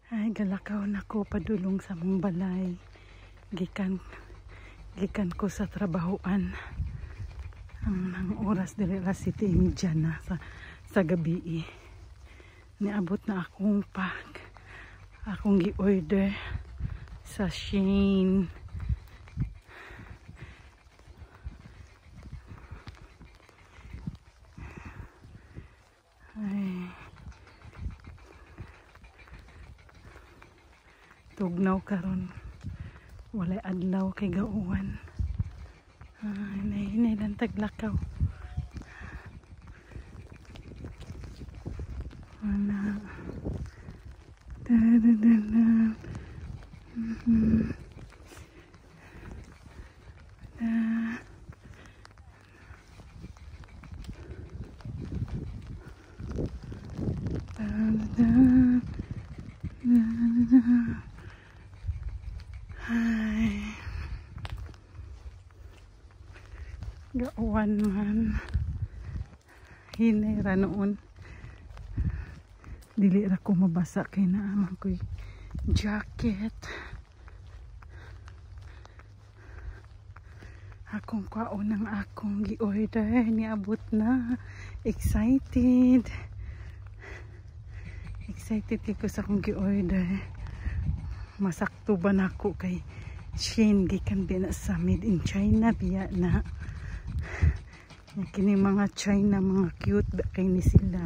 Ay, galakaw na ko padulong sa mong balay. Gikan ko sa trabahoan. Ang oras dili la 7:30 na sa gabi. Niabot na akong gi-order sa Shein. Ay, tugnaw karon, walay adlaw kay gauwan. Hinay lang taglakaw. Wala. Ay, gauwan man, hinay ra noon, dili ra ko mabasa kay naaman ko'y jacket. Akong kwaon ng akong gi-order, niabot na. Excited ko sa akong gi-order. Masakto ba na ako kay Shein, gikan din na sa made in China biya na. Kini mga China, mga cute ba kay ni sila.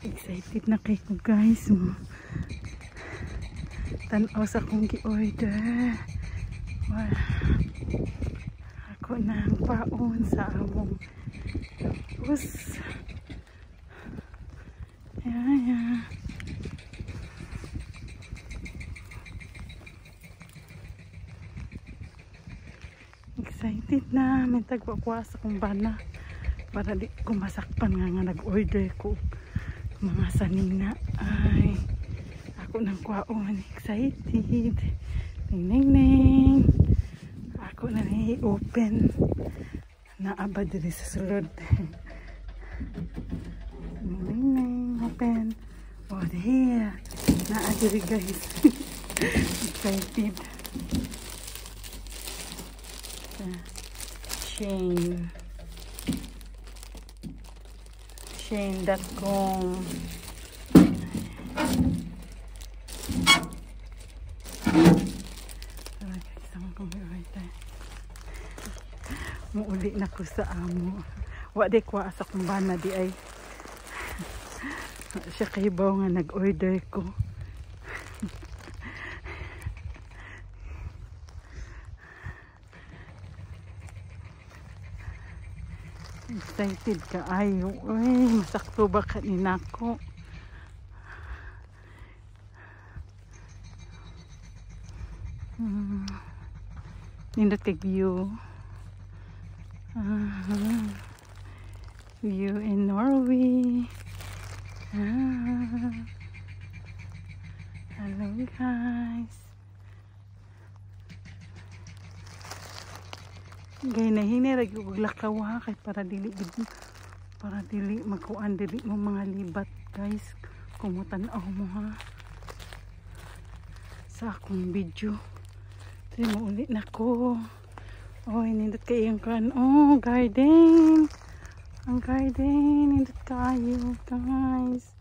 Excited na kay ko guys. Tanaw sa akong gi-order. Ako na ang paon sa among bus. Yeah. Excited na. May tagwakwas akong bana para di ko masakpan nga nag-order ko mga sanina. Ay, ako nang kwaon. Excited. Ning. Ako na i-open. Naabad din sa sulod. Ning. Open. Oh, here. Naadiri guys. Excited. Shein.com. Muuli na ko sa amo. Wadi ko asa kong bana di ay. Siya kaibaw nga nag-order ko. Excited ka ayo. Uy, masakto ba kanina ko? Nindot kay view. View in Norway. Hello guys. Gay na hinirag yung lakaw ha, kay para dili magkuan dili mo mga libat guys. Kumutanaw mo ha sa akong video. Ito maulit na ko. Oh, nindot kayo yung kan. Oh, garden. Ang garden. Nindot kayo guys.